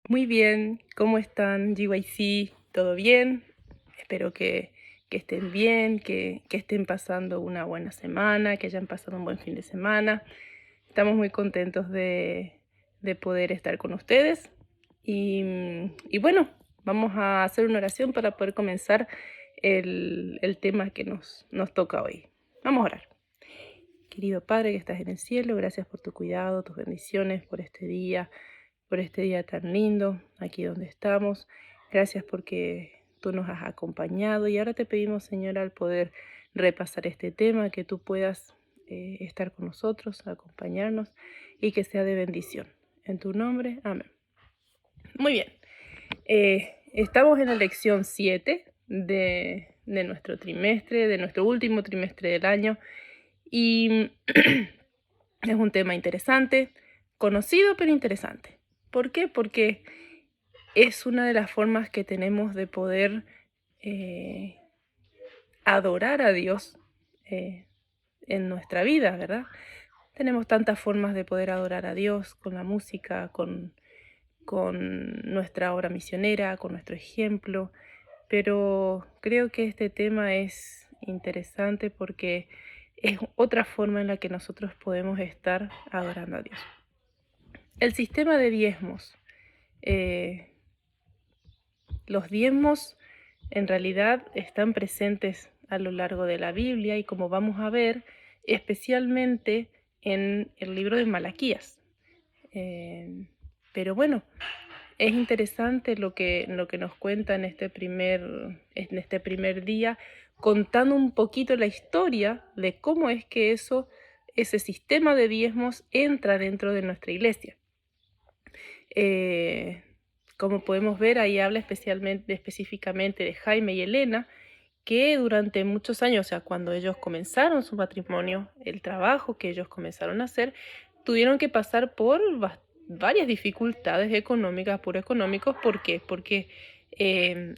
Muy bien, ¿cómo están, GYC? ¿Todo bien? Espero que estén bien, que estén pasando una buena semana, que hayan pasado un buen fin de semana. Estamos muy contentos de poder estar con ustedes. Y bueno, vamos a hacer una oración para poder comenzar el tema que nos toca hoy. Vamos a orar. Querido Padre que estás en el cielo, gracias por tu cuidado, tus bendiciones, por este día tan lindo, aquí donde estamos. Gracias porque tú nos has acompañado y ahora te pedimos, Señor, al poder repasar este tema, que tú puedas estar con nosotros, acompañarnos y que sea de bendición. En tu nombre, amén. Muy bien, estamos en la lección 7 de nuestro trimestre, de nuestro último trimestre del año y es un tema interesante, conocido pero interesante. ¿Por qué? Porque es una de las formas que tenemos de poder eh, adorar a Dios eh, en nuestra vida, ¿verdad? Tenemos tantas formas de poder adorar a Dios con la música, con nuestra obra misionera, con nuestro ejemplo, pero creo que este tema es interesante porque es otra forma en la que nosotros podemos estar adorando a Dios. El sistema de diezmos. Los diezmos en realidad están presentes a lo largo de la Biblia y como vamos a ver, especialmente en el libro de Malaquías. Pero bueno, es interesante lo que nos cuenta en este primer día, contando un poquito la historia de cómo es que ese sistema de diezmos entra dentro de nuestra iglesia. Como podemos ver, ahí habla específicamente de Jaime y Elena, que durante muchos años, o sea, cuando ellos comenzaron su matrimonio, el trabajo que ellos comenzaron a hacer, tuvieron que pasar por varias dificultades económicas, puro económicos. ¿Por qué? Porque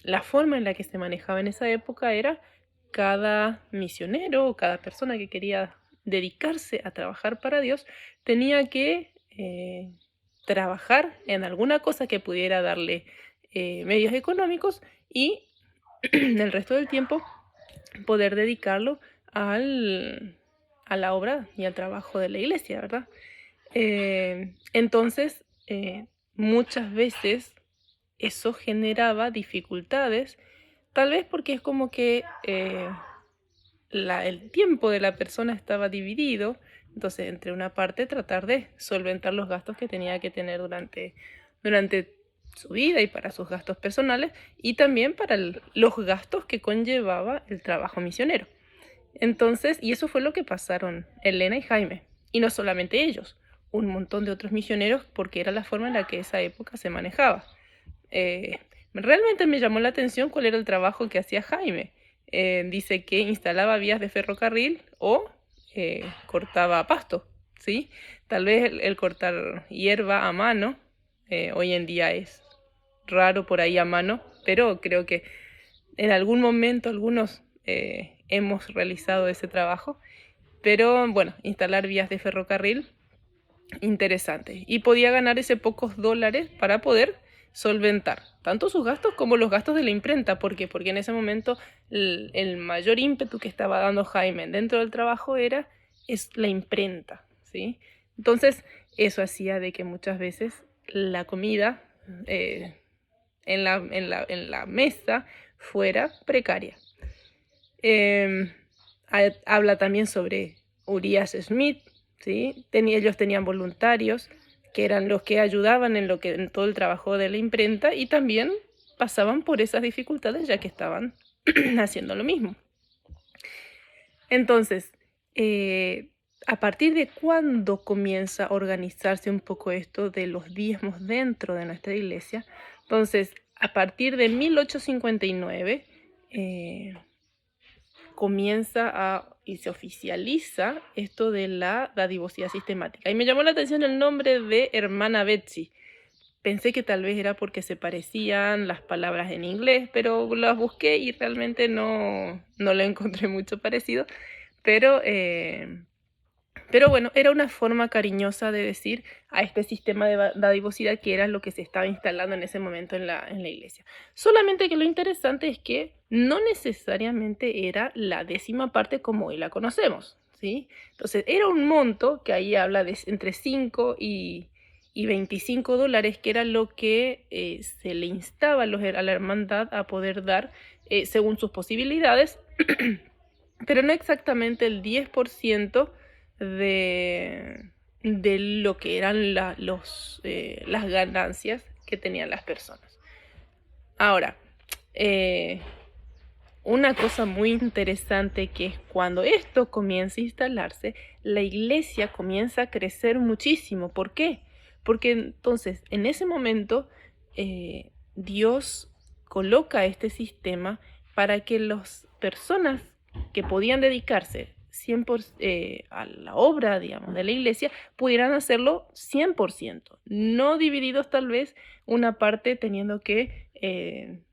la forma en la que se manejaba en esa época era cada misionero o cada persona que quería dedicarse a trabajar para Dios tenía que trabajar en alguna cosa que pudiera darle medios económicos y el resto del tiempo poder dedicarlo al, a la obra y al trabajo de la iglesia, ¿verdad? Entonces, muchas veces eso generaba dificultades, tal vez porque es como que el tiempo de la persona estaba dividido, entonces entre una parte tratar de solventar los gastos que tenía que tener durante su vida y para sus gastos personales y también para los gastos que conllevaba el trabajo misionero. Entonces, y eso fue lo que pasaron Elena y Jaime, y no solamente ellos, un montón de otros misioneros porque era la forma en la que esa época se manejaba. Eh, Realmente me llamó la atención cuál era el trabajo que hacía Jaime. Dice que instalaba vías de ferrocarril o cortaba pasto, ¿sí? Tal vez el cortar hierba a mano, hoy en día es raro por ahí a mano, pero creo que en algún momento algunos hemos realizado ese trabajo. Pero bueno, instalar vías de ferrocarril, interesante. Y podía ganar ese pocos dólares para poder solventar tanto sus gastos como los gastos de la imprenta. ¿Por qué? Porque en ese momento el mayor ímpetu que estaba dando Jaime dentro del trabajo es la imprenta, ¿sí? Entonces, eso hacía de que muchas veces la comida en la mesa fuera precaria. Eh, Habla también sobre Urias Smith, ¿sí? Ellos tenían voluntarios que eran los que ayudaban en todo el trabajo de la imprenta y también pasaban por esas dificultades ya que estaban haciendo lo mismo. Entonces, ¿a partir de cuándo comienza a organizarse un poco esto de los diezmos dentro de nuestra iglesia? Entonces, a partir de 1859 comienza y se oficializa esto de la dadivosidad sistemática. Y me llamó la atención el nombre de hermana Betsy. Pensé que tal vez era porque se parecían las palabras en inglés, pero las busqué y realmente no le encontré mucho parecido. Pero Pero bueno, era una forma cariñosa de decir a este sistema de dadivosidad que era lo que se estaba instalando en ese momento en la iglesia. Solamente que lo interesante es que no necesariamente era la 10ª parte como hoy la conocemos, ¿sí? Entonces era un monto que ahí habla de entre 5 y $25, que era lo que se le instaba a la hermandad a poder dar según sus posibilidades, pero no exactamente el 10% de lo que eran las ganancias que tenían las personas. Ahora, una cosa muy interesante que es cuando esto comienza a instalarse, la iglesia comienza a crecer muchísimo. ¿Por qué? Porque entonces en ese momento Dios coloca este sistema para que las personas que podían dedicarse 100% a la obra, digamos, de la iglesia, pudieran hacerlo 100%, no divididos tal vez una parte teniendo que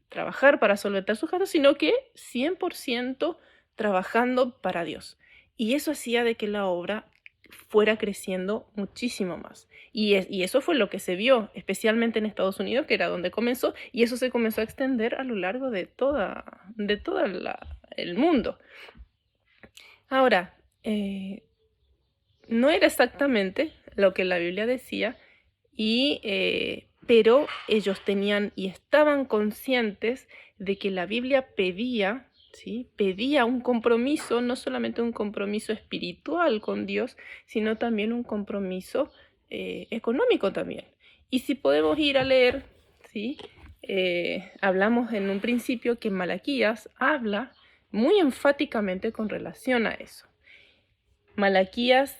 trabajar para solventar sus gastos, sino que 100% trabajando para Dios. Y eso hacía de que la obra fuera creciendo muchísimo más. Y eso fue lo que se vio, especialmente en Estados Unidos, que era donde comenzó, y eso se comenzó a extender a lo largo de todo el mundo. Ahora, no era exactamente lo que la Biblia decía, pero ellos tenían y estaban conscientes de que la Biblia pedía, ¿sí? Pedía un compromiso, no solamente un compromiso espiritual con Dios, sino también un compromiso económico también. Y si podemos ir a leer, ¿sí? Hablamos en un principio que Malaquías habla muy enfáticamente con relación a eso. Malaquías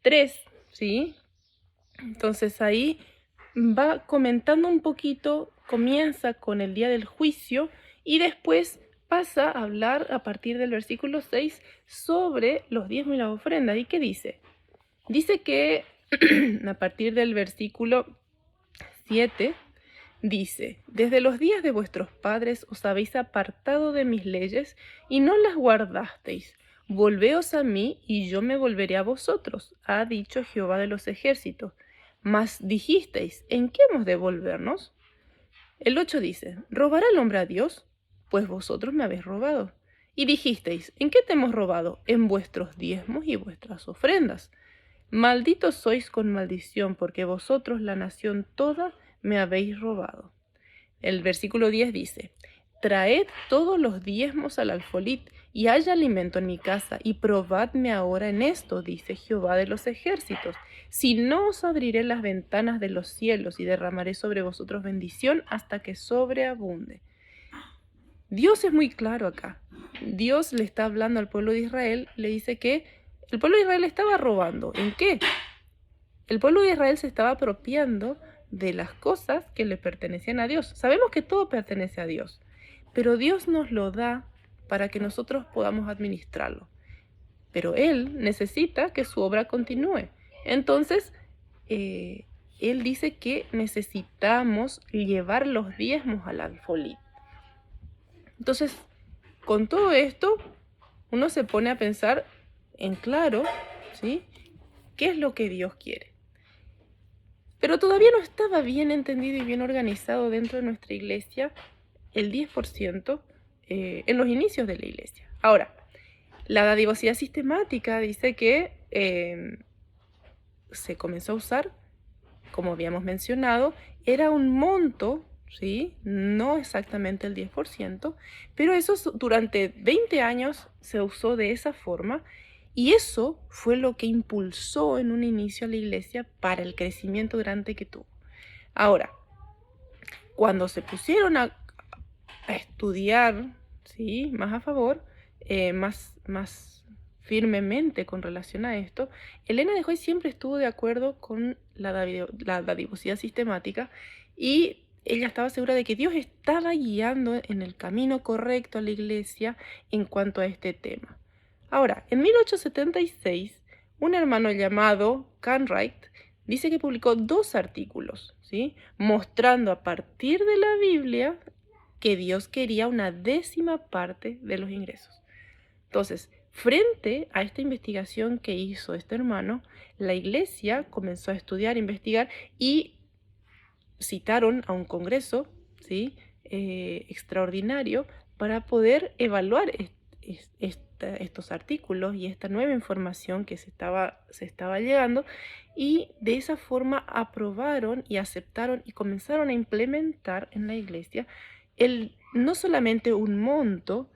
3, ¿sí? Entonces ahí va comentando un poquito, comienza con el día del juicio y después pasa a hablar a partir del versículo 6 sobre los diezmos y las ofrendas. ¿Y qué dice? Dice que a partir del versículo 7 dice: desde los días de vuestros padres os habéis apartado de mis leyes y no las guardasteis. Volveos a mí y yo me volveré a vosotros, ha dicho Jehová de los ejércitos. Mas dijisteis: ¿en qué hemos de volvernos? El 8 dice: ¿robará el hombre a Dios? Pues vosotros me habéis robado. Y dijisteis: ¿en qué te hemos robado? En vuestros diezmos y vuestras ofrendas. Malditos sois con maldición, porque vosotros, la nación toda, me habéis robado. El versículo 10 dice: traed todos los diezmos al alfolí, y haya alimento en mi casa, y probadme ahora en esto, dice Jehová de los ejércitos, si no os abriré las ventanas de los cielos y derramaré sobre vosotros bendición hasta que sobreabunde. Dios es muy claro acá. Dios le está hablando al pueblo de Israel, le dice que el pueblo de Israel estaba robando. ¿En qué? El pueblo de Israel se estaba apropiando de las cosas que le pertenecían a Dios. Sabemos que todo pertenece a Dios, pero Dios nos lo da para que nosotros podamos administrarlo. Pero Él necesita que su obra continúe. Entonces, Él dice que necesitamos llevar los diezmos al alfolí. Entonces, con todo esto, uno se pone a pensar en claro, ¿sí? ¿Qué es lo que Dios quiere? Pero todavía no estaba bien entendido y bien organizado dentro de nuestra iglesia el 10% en los inicios de la iglesia. Ahora, la dadivosidad sistemática dice que se comenzó a usar, como habíamos mencionado, era un monto, ¿sí? No exactamente el 10%, pero eso durante 20 años se usó de esa forma. Y eso fue lo que impulsó en un inicio a la iglesia para el crecimiento grande que tuvo. Ahora, cuando se pusieron a estudiar, ¿sí? Más a favor, más firmemente con relación a esto, Elena de Hoy siempre estuvo de acuerdo con la dadivosidad sistemática y ella estaba segura de que Dios estaba guiando en el camino correcto a la iglesia en cuanto a este tema. Ahora, en 1876, un hermano llamado Cartwright dice que publicó 2 artículos, ¿sí? Mostrando a partir de la Biblia que Dios quería una 10ª parte de los ingresos. Entonces, Frente a esta investigación que hizo este hermano, la iglesia comenzó a estudiar, investigar y citaron a un congreso, ¿sí? Extraordinario para poder evaluar estos artículos y esta nueva información que se estaba llegando, y de esa forma aprobaron y aceptaron y comenzaron a implementar en la iglesia no solamente un monto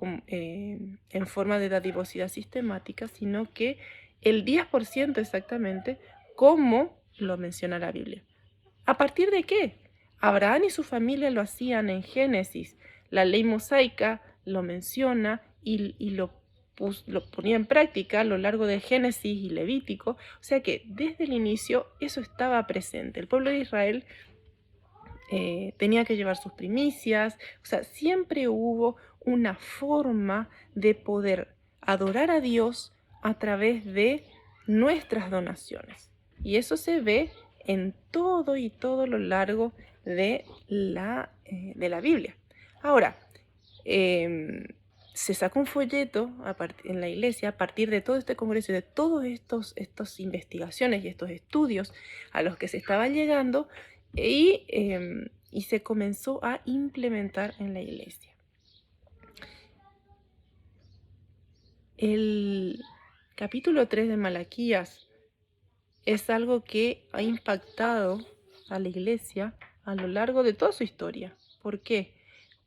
en forma de dadivosidad sistemática, sino que el 10% exactamente, como lo menciona la Biblia. ¿A partir de qué? Abraham y su familia lo hacían en Génesis. La ley mosaica lo menciona y lo ponía en práctica a lo largo de Génesis y Levítico. O sea que desde el inicio eso estaba presente. El pueblo de Israel tenía que llevar sus primicias. O sea, siempre hubo una forma de poder adorar a Dios a través de nuestras donaciones. Y eso se ve en todo lo largo de la Biblia. Ahora, se sacó un folleto en la iglesia a partir de todo este congreso y de todas estas investigaciones y estos estudios a los que se estaba llegando, y se comenzó a implementar en la iglesia. El capítulo 3 de Malaquías es algo que ha impactado a la iglesia a lo largo de toda su historia. ¿Por qué?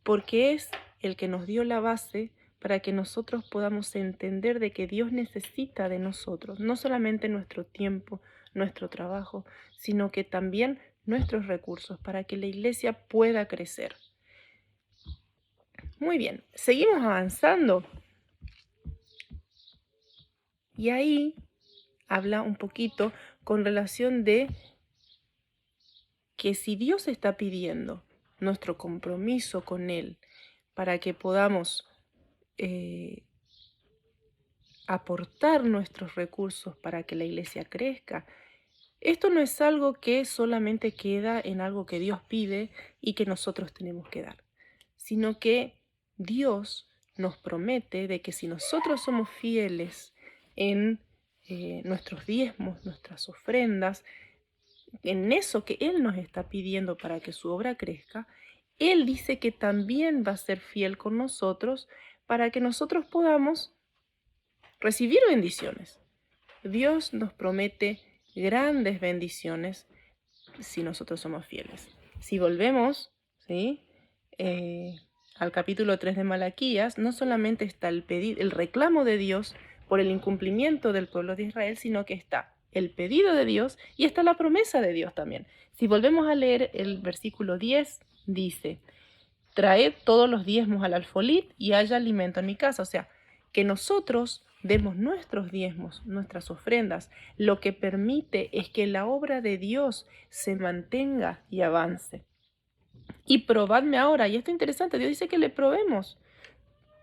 Porque es el que nos dio la base para que nosotros podamos entender de que Dios necesita de nosotros, no solamente nuestro tiempo, nuestro trabajo, sino que también nuestros recursos para que la iglesia pueda crecer. Muy bien, seguimos avanzando. Y ahí habla un poquito con relación de que si Dios está pidiendo nuestro compromiso con Él para que podamos aportar nuestros recursos para que la iglesia crezca, esto no es algo que solamente queda en algo que Dios pide y que nosotros tenemos que dar, sino que Dios nos promete de que si nosotros somos fieles en nuestros diezmos, nuestras ofrendas, en eso que Él nos está pidiendo para que su obra crezca, Él dice que también va a ser fiel con nosotros para que nosotros podamos recibir bendiciones. Dios nos promete grandes bendiciones si nosotros somos fieles. Si volvemos, ¿sí? Al capítulo 3 de Malaquías, no solamente está el reclamo de Dios por el incumplimiento del pueblo de Israel, sino que está el pedido de Dios y está la promesa de Dios también. Si volvemos a leer el versículo 10, dice: traed todos los diezmos al alfolí y haya alimento en mi casa. O sea, que nosotros demos nuestros diezmos, nuestras ofrendas, lo que permite es que la obra de Dios se mantenga y avance. Y probadme ahora, y esto es interesante, Dios dice que le probemos.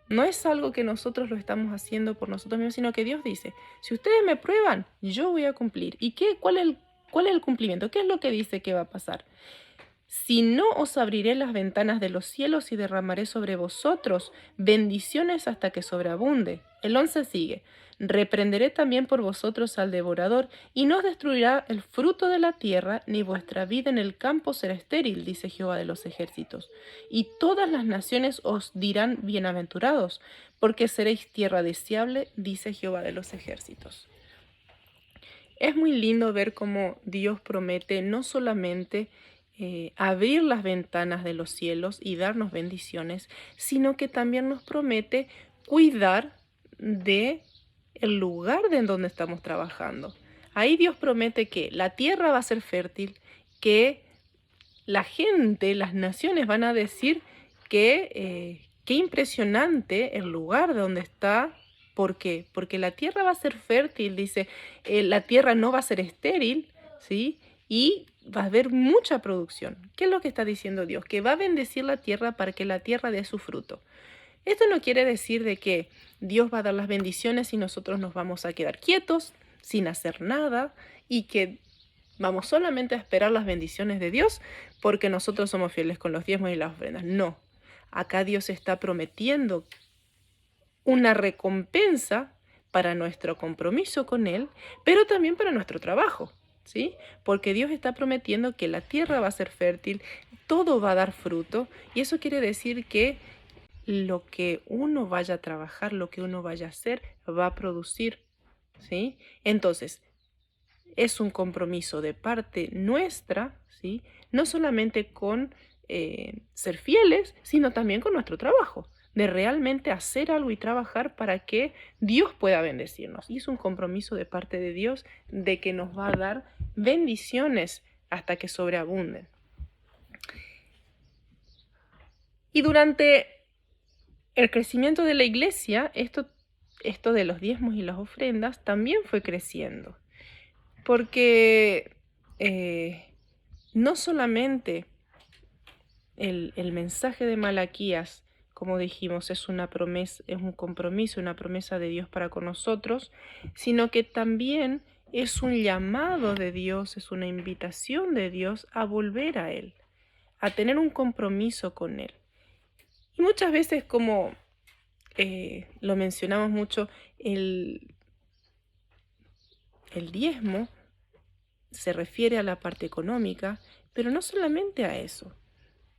No es algo que nosotros lo estamos haciendo por nosotros mismos, sino que Dios dice: si ustedes me prueban, yo voy a cumplir. ¿Y cuál es el cumplimiento? ¿Qué es lo que dice que va a pasar? Si no, os abriré las ventanas de los cielos y derramaré sobre vosotros bendiciones hasta que sobreabunde. El 11 sigue: reprenderé también por vosotros al devorador, y no os destruirá el fruto de la tierra, ni vuestra vida en el campo será estéril, dice Jehová de los ejércitos. Y todas las naciones os dirán bienaventurados, porque seréis tierra deseable, dice Jehová de los ejércitos. Es muy lindo ver cómo Dios promete no solamente abrir las ventanas de los cielos y darnos bendiciones, sino que también nos promete cuidar de el lugar en donde estamos trabajando. Ahí Dios promete que la tierra va a ser fértil, que la gente, las naciones van a decir que qué impresionante el lugar donde está. ¿Por qué? Porque la tierra va a ser fértil, dice, la tierra no va a ser estéril, ¿sí? Y va a haber mucha producción. ¿Qué es lo que está diciendo Dios? Que va a bendecir la tierra para que la tierra dé su fruto. Esto no quiere decir de que Dios va a dar las bendiciones y nosotros nos vamos a quedar quietos, sin hacer nada, y que vamos solamente a esperar las bendiciones de Dios porque nosotros somos fieles con los diezmos y las ofrendas. No, acá Dios está prometiendo una recompensa para nuestro compromiso con Él, pero también para nuestro trabajo, ¿sí? Porque Dios está prometiendo que la tierra va a ser fértil, todo va a dar fruto, y eso quiere decir que lo que uno vaya a trabajar, lo que uno vaya a hacer, va a producir, ¿sí? Entonces, es un compromiso de parte nuestra, ¿sí? No solamente con ser fieles, sino también con nuestro trabajo, de realmente hacer algo y trabajar para que Dios pueda bendecirnos. Y es un compromiso de parte de Dios de que nos va a dar bendiciones hasta que sobreabunden. Y durante el crecimiento de la iglesia, esto de los diezmos y las ofrendas también fue creciendo, porque no solamente el mensaje de Malaquías, como dijimos, es una promesa, es un compromiso, una promesa de Dios para con nosotros, sino que también es un llamado de Dios, es una invitación de Dios a volver a Él, a tener un compromiso con Él. Y muchas veces, como lo mencionamos mucho, el diezmo se refiere a la parte económica, pero no solamente a eso.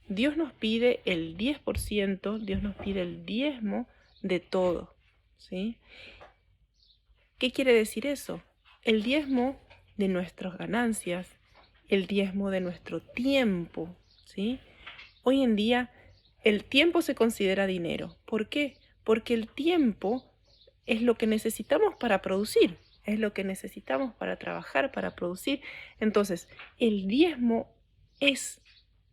Dios nos pide el 10%, Dios nos pide el diezmo de todo, ¿sí? ¿Qué quiere decir eso? El diezmo de nuestras ganancias, el diezmo de nuestro tiempo, ¿sí? Hoy en día el tiempo se considera dinero. ¿Por qué? Porque el tiempo es lo que necesitamos para producir, es lo que necesitamos para trabajar, para producir. Entonces, el diezmo es,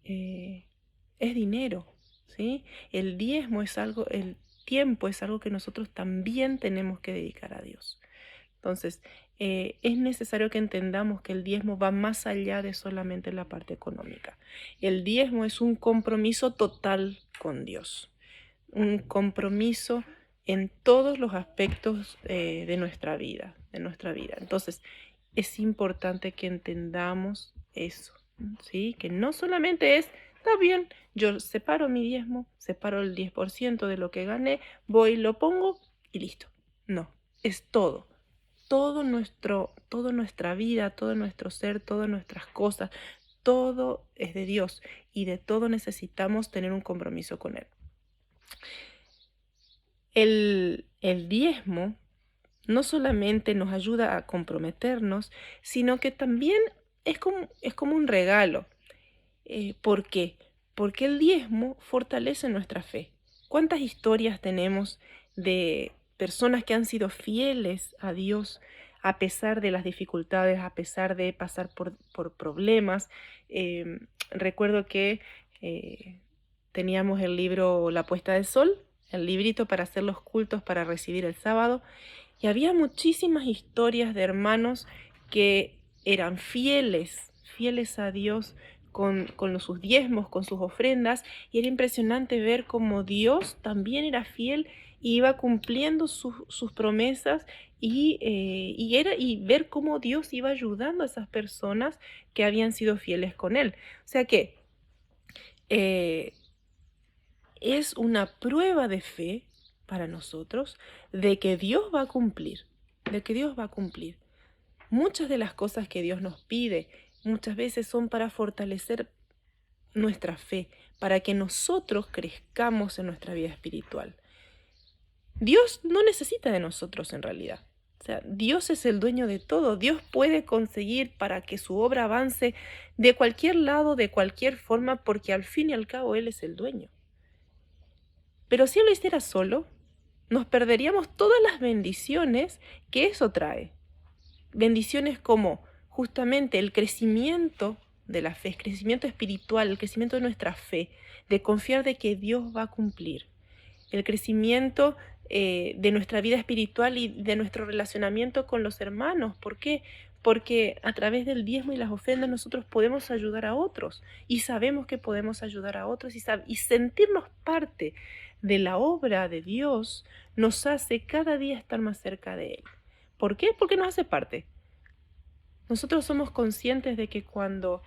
es dinero, ¿sí? El diezmo es algo, el tiempo es algo que nosotros también tenemos que dedicar a Dios. Entonces, es necesario que entendamos que el diezmo va más allá de solamente la parte económica. El diezmo es un compromiso total con Dios, un compromiso en todos los aspectos de nuestra vida, Entonces, es importante que entendamos eso, ¿sí? Que no solamente es, está bien, yo separo mi diezmo, separo el 10% de lo que gané, voy, lo pongo y listo. No, es todo. Toda nuestra vida, todo nuestro ser, todas nuestras cosas, todo es de Dios y de todo necesitamos tener un compromiso con Él. El diezmo no solamente nos ayuda a comprometernos, sino que también es como un regalo. ¿Por qué? Porque el diezmo fortalece nuestra fe. ¿Cuántas historias tenemos de personas que han sido fieles a Dios a pesar de las dificultades, a pesar de pasar por problemas? Recuerdo que teníamos el libro La puesta del sol, el librito para hacer los cultos para recibir el sábado, y había muchísimas historias de hermanos que eran fieles a Dios con sus diezmos, con sus ofrendas, y era impresionante ver cómo Dios también era fiel y iba cumpliendo sus promesas y ver cómo Dios iba ayudando a esas personas que habían sido fieles con Él. O sea que es una prueba de fe para nosotros de que Dios va a cumplir, de que Dios va a cumplir. Muchas de las cosas que Dios nos pide muchas veces son para fortalecer nuestra fe, para que nosotros crezcamos en nuestra vida espiritual. Dios no necesita de nosotros en realidad. O sea, Dios es el dueño de todo. Dios puede conseguir para que su obra avance de cualquier lado, de cualquier forma, porque al fin y al cabo Él es el dueño. Pero si Él lo hiciera solo, nos perderíamos todas las bendiciones que eso trae. Bendiciones como justamente el crecimiento de la fe, el crecimiento espiritual, el crecimiento de nuestra fe, de confiar de que Dios va a cumplir, el crecimiento de nuestra vida espiritual y de nuestro relacionamiento con los hermanos. ¿Por qué? Porque a través del diezmo y las ofrendas nosotros podemos ayudar a otros y sabemos que podemos ayudar a otros y sentirnos parte de la obra de Dios nos hace cada día estar más cerca de Él. ¿Por qué? Porque nos hace parte. Nosotros somos conscientes de que cuando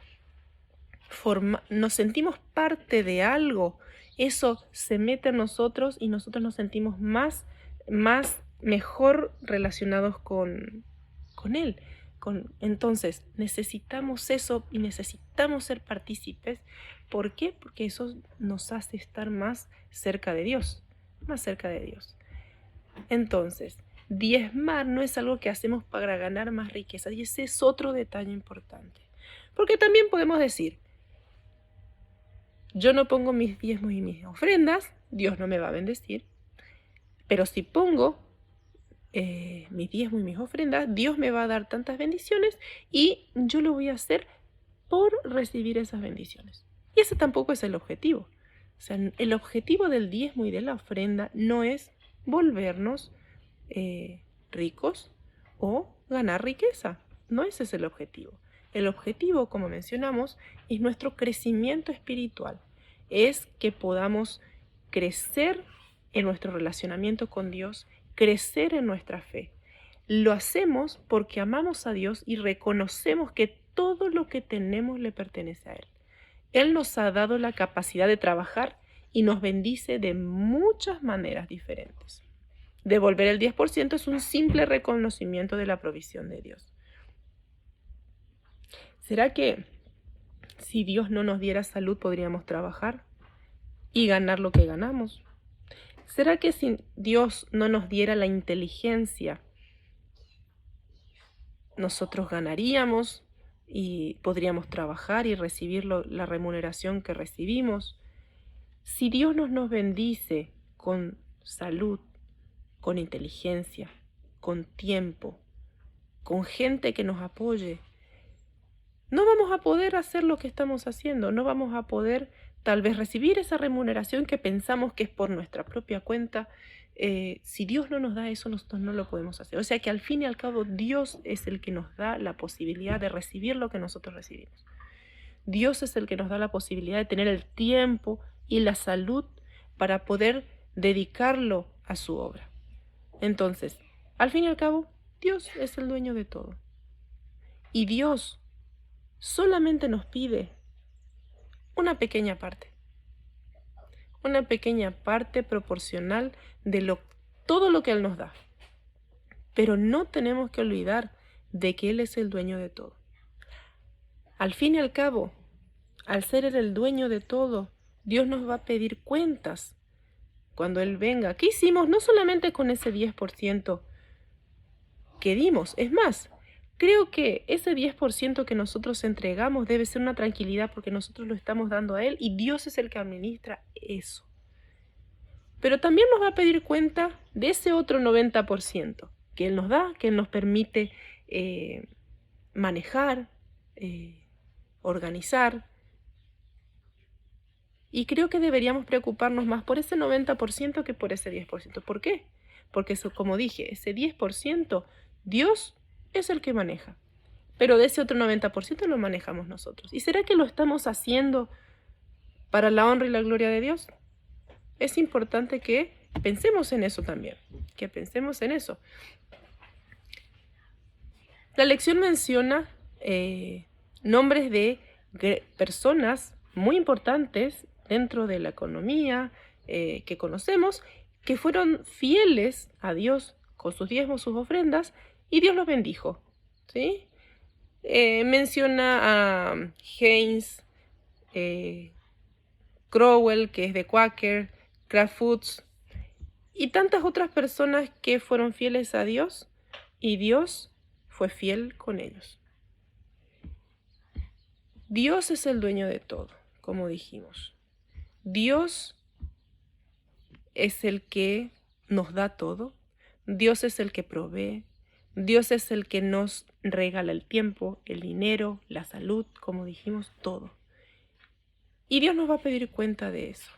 nos sentimos parte de algo, eso se mete en nosotros y nosotros nos sentimos más mejor relacionados con Él. Entonces, necesitamos eso y necesitamos ser partícipes. ¿Por qué? Porque eso nos hace estar más cerca de Dios, más cerca de Dios. Entonces, diezmar no es algo que hacemos para ganar más riqueza, y ese es otro detalle importante. Porque también podemos decir, yo no pongo mis diezmos y mis ofrendas, Dios no me va a bendecir, pero si pongo mis diezmos y mis ofrendas, Dios me va a dar tantas bendiciones y yo lo voy a hacer por recibir esas bendiciones. Y ese tampoco es el objetivo. O sea, el objetivo del diezmo y de la ofrenda no es volvernos ricos o ganar riqueza. No ese es el objetivo. El objetivo, como mencionamos, es nuestro crecimiento espiritual. Es que podamos crecer en nuestro relacionamiento con Dios, crecer en nuestra fe. Lo hacemos porque amamos a Dios y reconocemos que todo lo que tenemos le pertenece a Él. Él nos ha dado la capacidad de trabajar y nos bendice de muchas maneras diferentes. Devolver el 10% es un simple reconocimiento de la provisión de Dios. ¿Será que si Dios no nos diera salud podríamos trabajar y ganar lo que ganamos? ¿Será que si Dios no nos diera la inteligencia, nosotros ganaríamos y podríamos trabajar y recibir la remuneración que recibimos? Si Dios nos bendice con salud, con inteligencia, con tiempo, con gente que nos apoye, no vamos a poder hacer lo que estamos haciendo, no vamos a poder tal vez recibir esa remuneración que pensamos que es por nuestra propia cuenta. Si Dios no nos da eso, nosotros no lo podemos hacer. O sea que al fin y al cabo Dios es el que nos da la posibilidad de recibir lo que nosotros recibimos. Dios es el que nos da la posibilidad de tener el tiempo y la salud para poder dedicarlo a su obra. Entonces, al fin y al cabo, Dios es el dueño de todo. Y Dios solamente nos pide una pequeña parte proporcional de todo lo que Él nos da. Pero no tenemos que olvidar de que Él es el dueño de todo. Al fin y al cabo, al ser Él el dueño de todo, Dios nos va a pedir cuentas cuando Él venga. ¿Qué hicimos? No solamente con ese 10% que dimos, es más, creo que ese 10% que nosotros entregamos debe ser una tranquilidad porque nosotros lo estamos dando a Él y Dios es el que administra eso. Pero también nos va a pedir cuenta de ese otro 90% que Él nos da, que Él nos permite manejar, organizar. Y creo que deberíamos preocuparnos más por ese 90% que por ese 10%. ¿Por qué? Porque eso, como dije, ese 10% Dios es el que maneja. Pero de ese otro 90% lo manejamos nosotros. ¿Y será que lo estamos haciendo para la honra y la gloria de Dios? Es importante que pensemos en eso también. Que pensemos en eso. La lección menciona nombres de personas muy importantes dentro de la economía que conocemos, que fueron fieles a Dios con sus diezmos, sus ofrendas, y Dios los bendijo, ¿sí? Menciona a Heinz Crowell, que es de Quaker, Kraft Foods, y tantas otras personas que fueron fieles a Dios, y Dios fue fiel con ellos. Dios es el dueño de todo, como dijimos. Dios es el que nos da todo. Dios es el que provee. Dios es el que nos regala el tiempo, el dinero, la salud, como dijimos, todo. Y Dios nos va a pedir cuenta de eso,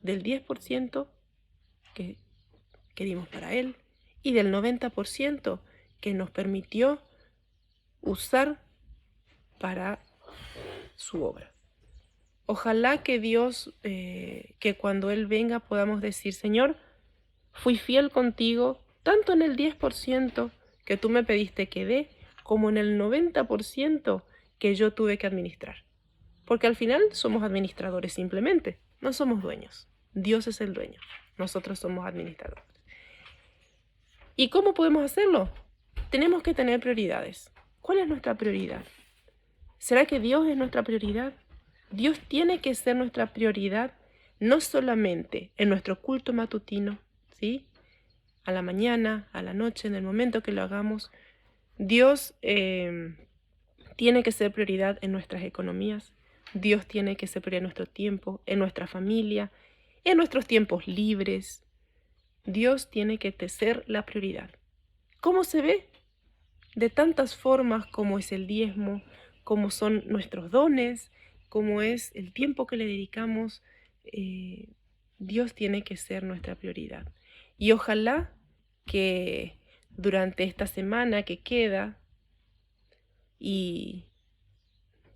del 10% que dimos para Él y del 90% que nos permitió usar para su obra. Ojalá que Dios, que cuando Él venga podamos decir, Señor, fui fiel contigo, tanto en el 10% que tú me pediste que dé, como en el 90% que yo tuve que administrar. Porque al final somos administradores simplemente, no somos dueños. Dios es el dueño, nosotros somos administradores. ¿Y cómo podemos hacerlo? Tenemos que tener prioridades. ¿Cuál es nuestra prioridad? ¿Será que Dios es nuestra prioridad? Dios tiene que ser nuestra prioridad, no solamente en nuestro culto matutino, ¿sí? A la mañana, a la noche, en el momento que lo hagamos. Dios tiene que ser prioridad en nuestras economías. Dios tiene que ser prioridad en nuestro tiempo, en nuestra familia, en nuestros tiempos libres. Dios tiene que ser la prioridad. ¿Cómo se ve? De tantas formas, como es el diezmo, como son nuestros dones, como es el tiempo que le dedicamos. Dios tiene que ser nuestra prioridad. Y ojalá que durante esta semana que queda y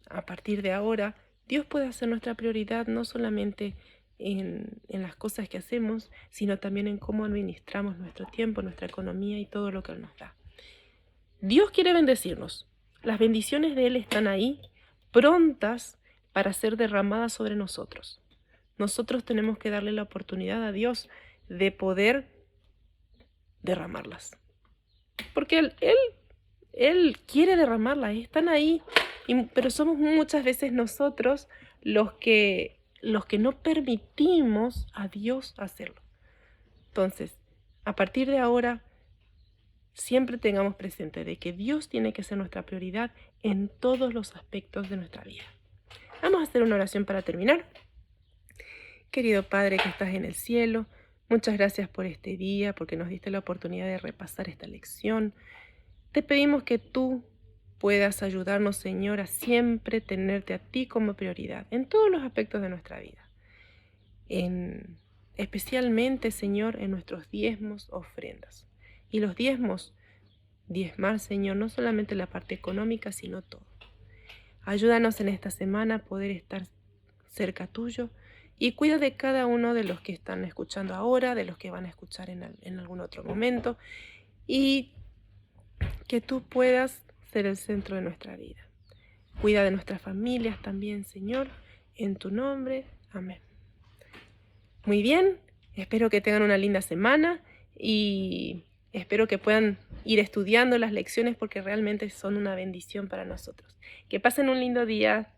a partir de ahora, Dios pueda ser nuestra prioridad no solamente en las cosas que hacemos, sino también en cómo administramos nuestro tiempo, nuestra economía y todo lo que Él nos da. Dios quiere bendecirnos. Las bendiciones de Él están ahí, prontas para ser derramadas sobre nosotros. Nosotros tenemos que darle la oportunidad a Dios de poder derramarlas. Porque Él quiere derramarlas, están ahí, pero somos muchas veces nosotros los que no permitimos a Dios hacerlo. Entonces, a partir de ahora, siempre tengamos presente de que Dios tiene que ser nuestra prioridad en todos los aspectos de nuestra vida. Vamos a hacer una oración para terminar. Querido Padre que estás en el cielo, muchas gracias por este día, porque nos diste la oportunidad de repasar esta lección. Te pedimos que tú puedas ayudarnos, Señor, a siempre tenerte a ti como prioridad en todos los aspectos de nuestra vida. Especialmente, Señor, en nuestros diezmos, ofrendas. Y los diezmos, diezmar, Señor, no solamente la parte económica, sino todo. Ayúdanos en esta semana a poder estar cerca tuyo y cuida de cada uno de los que están escuchando ahora, de los que van a escuchar en algún otro momento, y que tú puedas ser el centro de nuestra vida. Cuida de nuestras familias también, Señor, en tu nombre. Amén. Muy bien, espero que tengan una linda semana y espero que puedan ir estudiando las lecciones porque realmente son una bendición para nosotros. Que pasen un lindo día.